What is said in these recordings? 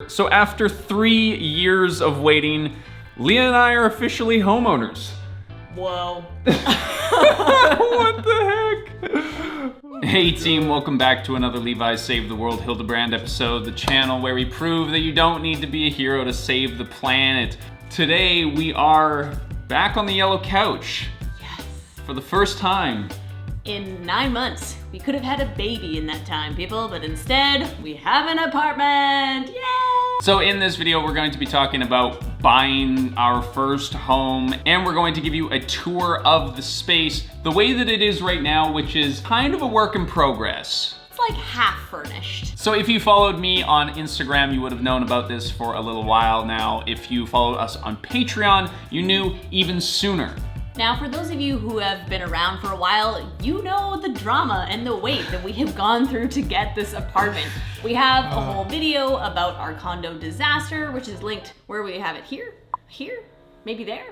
So after 3 years of waiting, Leah and I are officially homeowners. Whoa. What the heck? Hey team, welcome back to another Levi Save the World Hildebrand episode, the channel where we prove that you don't need to be a hero to save the planet. Today we are back on the yellow couch. Yes. For the first time. In 9 months. We could have had a baby in that time, people, but instead, we have an apartment! Yay! So in this video, we're going to be talking about buying our first home, and we're going to give you a tour of the space the way that it is right now, which is kind of a work in progress. It's like half furnished. So if you followed me on Instagram, you would have known about this for a little while now. If you followed us on Patreon, you knew even sooner. Now, for those of you who have been around for a while, you know the drama and the wait that we have gone through to get this apartment. We have a whole video about our condo disaster, which is linked where we have it here, maybe there,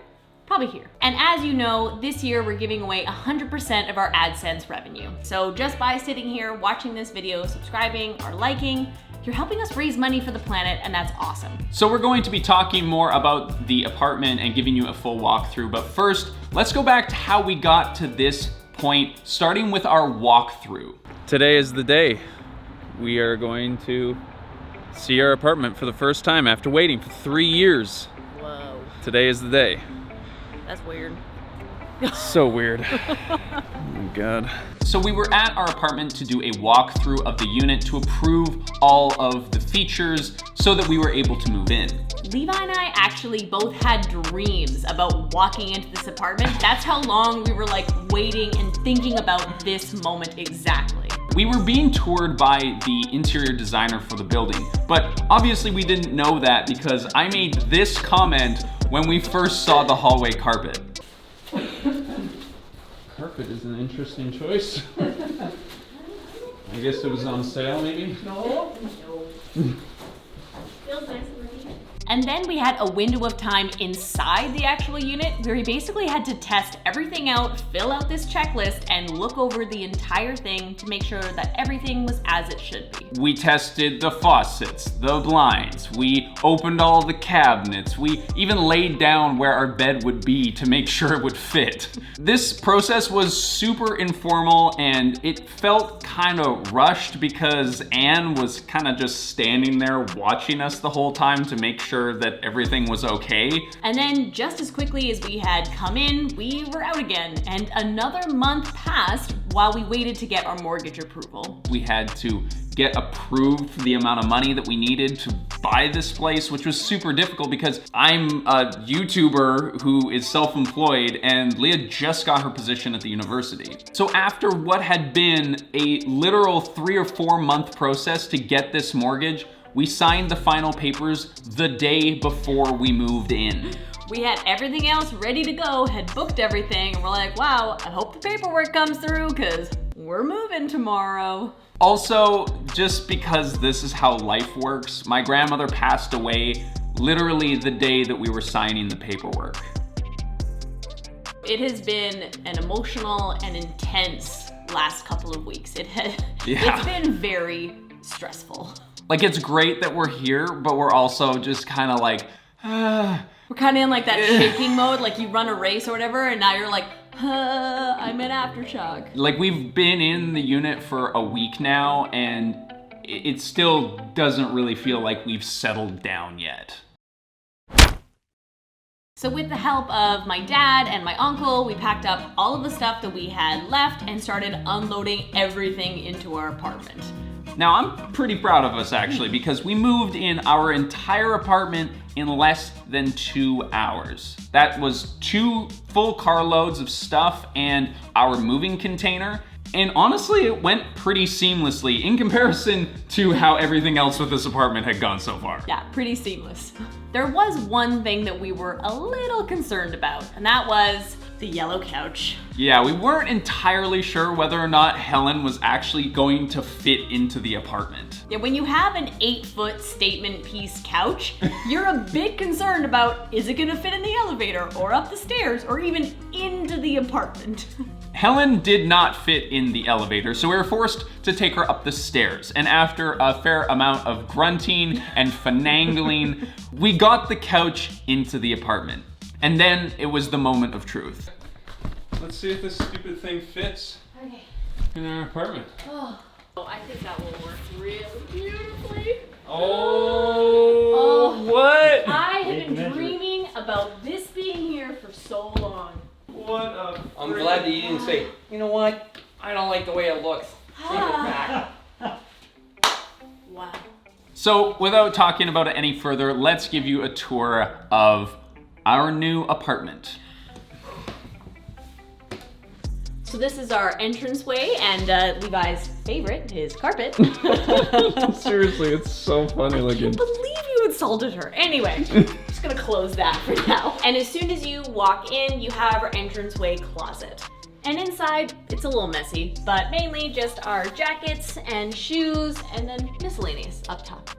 probably here. And as you know, this year we're giving away 100% of our AdSense revenue. So just by sitting here, watching this video, subscribing or liking, you're helping us raise money for the planet, and that's awesome. So we're going to be talking more about the apartment and giving you a full walkthrough, but first, let's go back to how we got to this point, starting with our walkthrough. Today is the day. We are going to see our apartment for the first time after waiting for 3 years. Whoa. Today is the day. That's weird. So weird. Oh my God. So we were at our apartment to do a walkthrough of the unit to approve all of the features so that we were able to move in. Levi and I actually both had dreams about walking into this apartment. That's how long we were like waiting and thinking about this moment exactly. We were being toured by the interior designer for the building, but obviously we didn't know that because I made this comment when we first saw the hallway carpet. Carpet is an interesting choice. I guess it was on sale, maybe? No. Feels nice. And then we had a window of time inside the actual unit where we basically had to test everything out, fill out this checklist, and look over the entire thing to make sure that everything was as it should be. We tested the faucets, the blinds, we opened all the cabinets, we even laid down where our bed would be to make sure it would fit. This process was super informal and it felt kind of rushed because Anne was kind of just standing there watching us the whole time to make sure that everything was okay. And then just as quickly as we had come in, we were out again. And another month passed while we waited to get our mortgage approval. We had to get approved for the amount of money that we needed to buy this place, which was super difficult because I'm a YouTuber who is self-employed and Leah just got her position at the university. So after what had been a literal 3 or 4 month process to get this mortgage, we signed the final papers the day before we moved in. We had everything else ready to go, had booked everything, and we're like, wow, I hope the paperwork comes through because we're moving tomorrow. Also, just because this is how life works, my grandmother passed away literally the day that we were signing the paperwork. It has been an emotional and intense last couple of weeks. It's been very stressful. Like, it's great that we're here, but we're also just kind of like, We're kind of in like that shaking mode, like you run a race or whatever, and now you're like, I'm in aftershock. Like, we've been in the unit for a week now, and it still doesn't really feel like we've settled down yet. So with the help of my dad and my uncle, we packed up all of the stuff that we had left and started unloading everything into our apartment. Now, I'm pretty proud of us actually because we moved in our entire apartment in less than 2 hours. That was 2 full carloads of stuff and our moving container. And honestly, it went pretty seamlessly in comparison to how everything else with this apartment had gone so far. Yeah, pretty seamless. There was one thing that we were a little concerned about, and that was the yellow couch. Yeah, we weren't entirely sure whether or not Helen was actually going to fit into the apartment. Yeah, when you have an 8-foot statement piece couch, you're a bit concerned about, is it gonna fit in the elevator or up the stairs or even into the apartment? Helen did not fit in the elevator, so we were forced to take her up the stairs. And after a fair amount of grunting and finagling, we got the couch into the apartment. And then it was the moment of truth. Let's see if this stupid thing fits in our apartment. Oh, I think that will work really beautifully. Oh, what? I have been dreaming about this being here for so long. What a... I'm glad that you didn't say, you know what? I don't like the way it looks. Take it back. Wow. So without talking about it any further, let's give you a tour of our new apartment. So this is our entranceway, and Levi's favorite, his carpet. Seriously, it's so funny looking. I can't believe you insulted her. Anyway, just gonna close that for now. And as soon as you walk in, you have our entranceway closet. And inside, it's a little messy, but mainly just our jackets and shoes, and then miscellaneous up top.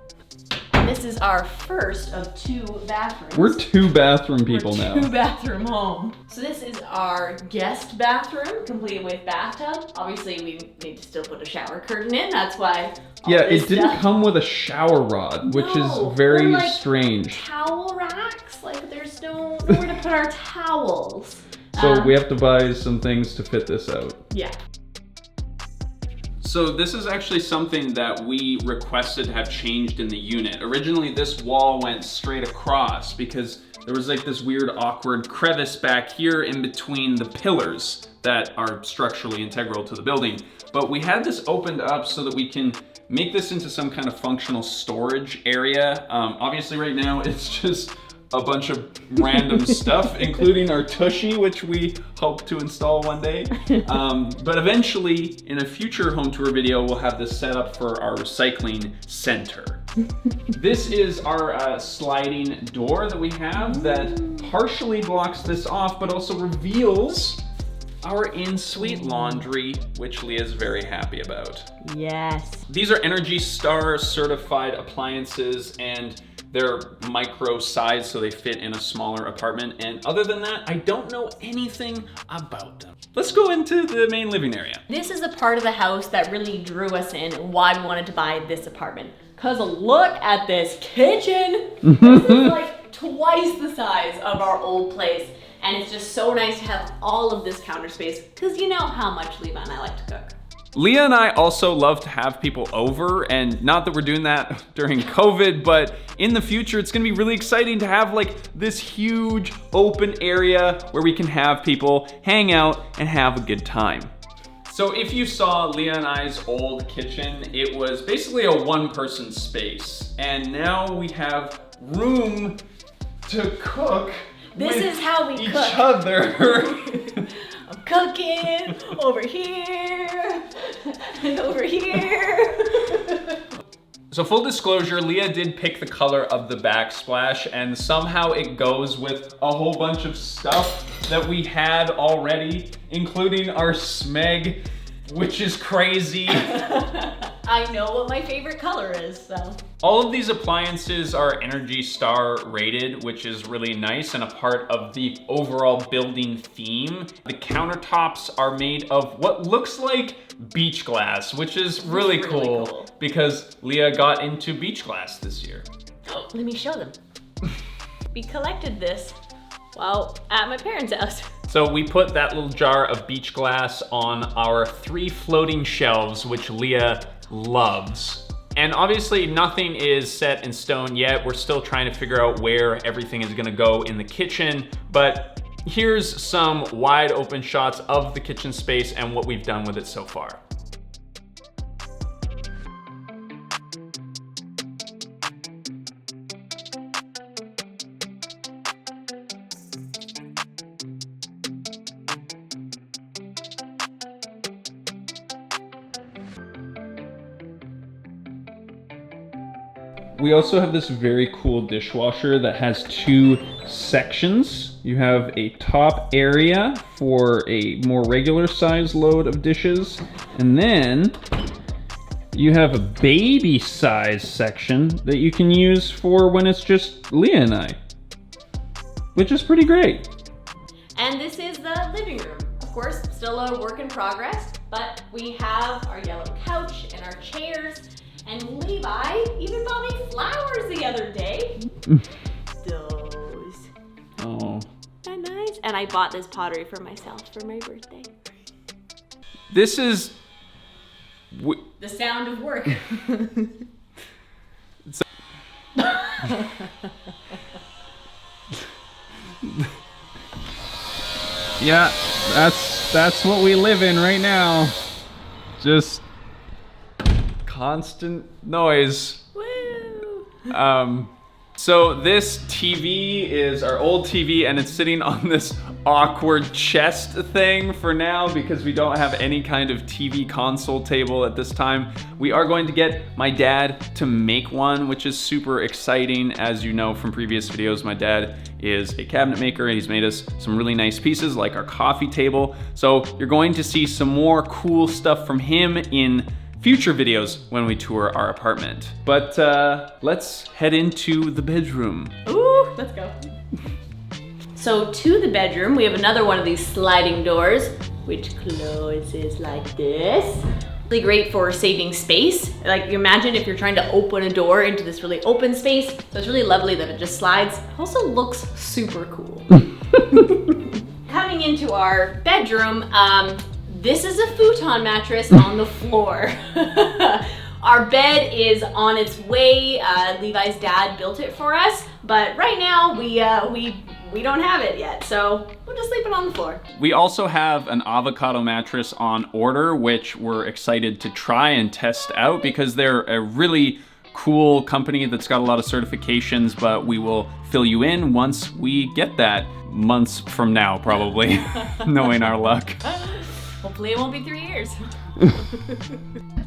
And this is our first of 2 bathrooms. We're 2 bathroom people now. 2 bathroom home. So this is our guest bathroom, complete with bathtub. Obviously, we need to still put a shower curtain in. That's why. Yeah, it didn't come with a shower rod, which is very strange. Towel racks, like there's nowhere to put our towels. So we have to buy some things to fit this out. Yeah. So this is actually something that we requested to have changed in the unit. Originally, this wall went straight across because there was like this weird awkward crevice back here in between the pillars that are structurally integral to the building. But we had this opened up so that we can make this into some kind of functional storage area. Obviously right now it's just a bunch of random stuff, including our tushy, which we hope to install one day. But eventually, in a future home tour video, we'll have this set up for our recycling center. This is our sliding door that we have that partially blocks this off, but also reveals our ensuite laundry, which Leah's very happy about. Yes. These are Energy Star certified appliances, and they're micro size, so they fit in a smaller apartment. And other than that, I don't know anything about them. Let's go into the main living area. This is the part of the house that really drew us in and why we wanted to buy this apartment. Cause look at this kitchen. This is like twice the size of our old place. And it's just so nice to have all of this counter space, cause you know how much Levi and I like to cook. Leah and I also love to have people over, and not that we're doing that during COVID, but in the future, it's gonna be really exciting to have like this huge open area where we can have people hang out and have a good time. So if you saw Leah and I's old kitchen, it was basically a 1-person space. And now we have room to cook. This is how we each cook. Other. I'm cooking over here and over here. So full disclosure, Leah did pick the color of the backsplash, and somehow it goes with a whole bunch of stuff that we had already, including our smeg, which is crazy. I know what my favorite color is, so. All of these appliances are Energy Star rated, which is really nice and a part of the overall building theme. The countertops are made of what looks like beach glass, which is really cool because Leah got into beach glass this year. Let me show them. We collected this while at my parents' house. So we put that little jar of beach glass on our 3 floating shelves, which Leah loves. And obviously nothing is set in stone yet. We're still trying to figure out where everything is gonna go in the kitchen, but here's some wide open shots of the kitchen space and what we've done with it so far. We also have this very cool dishwasher that has 2 sections. You have a top area for a more regular size load of dishes, and then you have a baby size section that you can use for when it's just Leah and I, which is pretty great. And this is the living room. Of course, still a work in progress, but we have our yellow couch and our chairs, and Levi even bought me flowers the other day. Those. Oh. Isn't that nice? And I bought this pottery for myself for my birthday. This is... The sound of work. Yeah, that's what we live in right now. Just constant noise. Woo! So this TV is our old TV, and it's sitting on this awkward chest thing for now because we don't have any kind of TV console table at this time. We are going to get my dad to make one, which is super exciting. As you know from previous videos, my dad is a cabinet maker and he's made us some really nice pieces like our coffee table. So you're going to see some more cool stuff from him in future videos when we tour our apartment. But let's head into the bedroom. Ooh, let's go. So to the bedroom, we have another one of these sliding doors, which closes like this. Really great for saving space. Like, you imagine if you're trying to open a door into this really open space. So it's really lovely that it just slides. It also looks super cool. Coming into our bedroom, this is a futon mattress on the floor. Our bed is on its way. Levi's dad built it for us, but right now we don't have it yet, so we'll just sleep it on the floor. We also have an avocado mattress on order, which we're excited to try and test out because they're a really cool company that's got a lot of certifications, but we will fill you in once we get that months from now, probably, knowing our luck. Hopefully it won't be 3 years.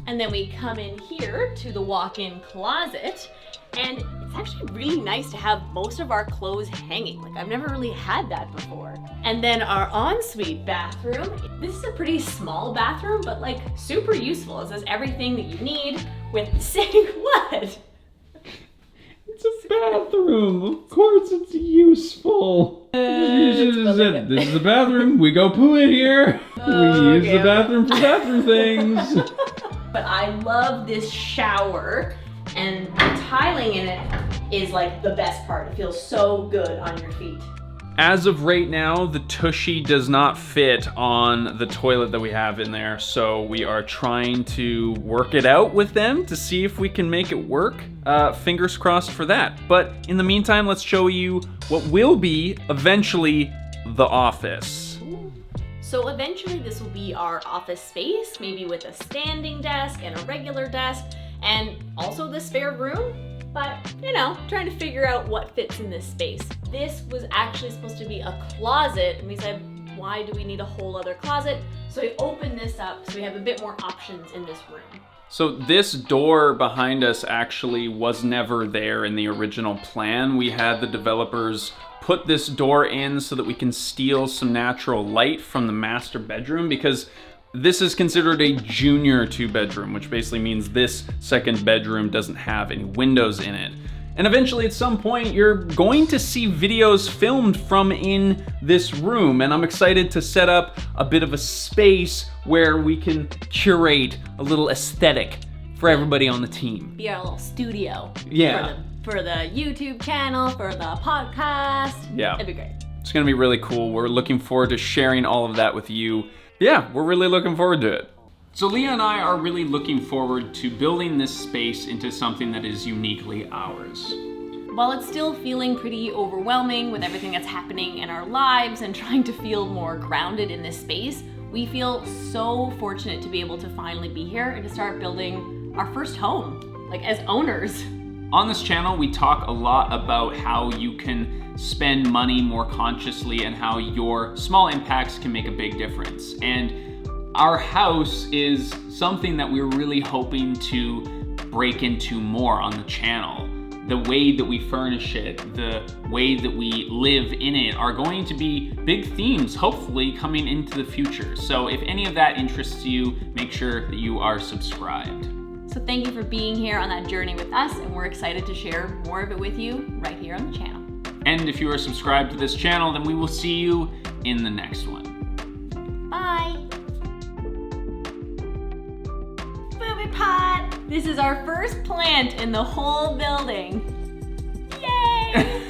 And then we come in here to the walk-in closet, and it's actually really nice to have most of our clothes hanging. Like, I've never really had that before. And then our ensuite bathroom. This is a pretty small bathroom, but like super useful. It has everything that you need with the sink. What? It's a bathroom. Of course it's useful. This is the bathroom. We go poo in here. We use the bathroom for bathroom things. But I love this shower, and the tiling in it is like the best part. It feels so good on your feet. As of right now, the tushy does not fit on the toilet that we have in there, so we are trying to work it out with them to see if we can make it work. Fingers crossed for that. But in the meantime, let's show you what will be eventually the office. So eventually this will be our office space, maybe with a standing desk and a regular desk, and also the spare room. But, you know, trying to figure out what fits in this space. This was actually supposed to be a closet, and we said, why do we need a whole other closet? So we opened this up so we have a bit more options in this room. So this door behind us actually was never there in the original plan. We had the developers put this door in so that we can steal some natural light from the master bedroom, because this is considered a junior 2-bedroom, which basically means this second bedroom doesn't have any windows in it. And eventually at some point you're going to see videos filmed from in this room, and I'm excited to set up a bit of a space where we can curate a little aesthetic for everybody on the team. Be our little studio. Yeah. For the YouTube channel, for the podcast. Yeah. That'd be great. It's gonna be really cool. We're looking forward to sharing all of that with you. Yeah, we're really looking forward to it. So Leah and I are really looking forward to building this space into something that is uniquely ours. While it's still feeling pretty overwhelming with everything that's happening in our lives and trying to feel more grounded in this space, we feel so fortunate to be able to finally be here and to start building our first home, like as owners. On this channel, we talk a lot about how you can spend money more consciously and how your small impacts can make a big difference. And our house is something that we're really hoping to break into more on the channel. The way that we furnish it, the way that we live in it are going to be big themes, hopefully, coming into the future. So if any of that interests you, make sure that you are subscribed. So thank you for being here on that journey with us, and we're excited to share more of it with you right here on the channel. And if you are subscribed to this channel, then we will see you in the next one. Bye. This is our first plant in the whole building. Yay!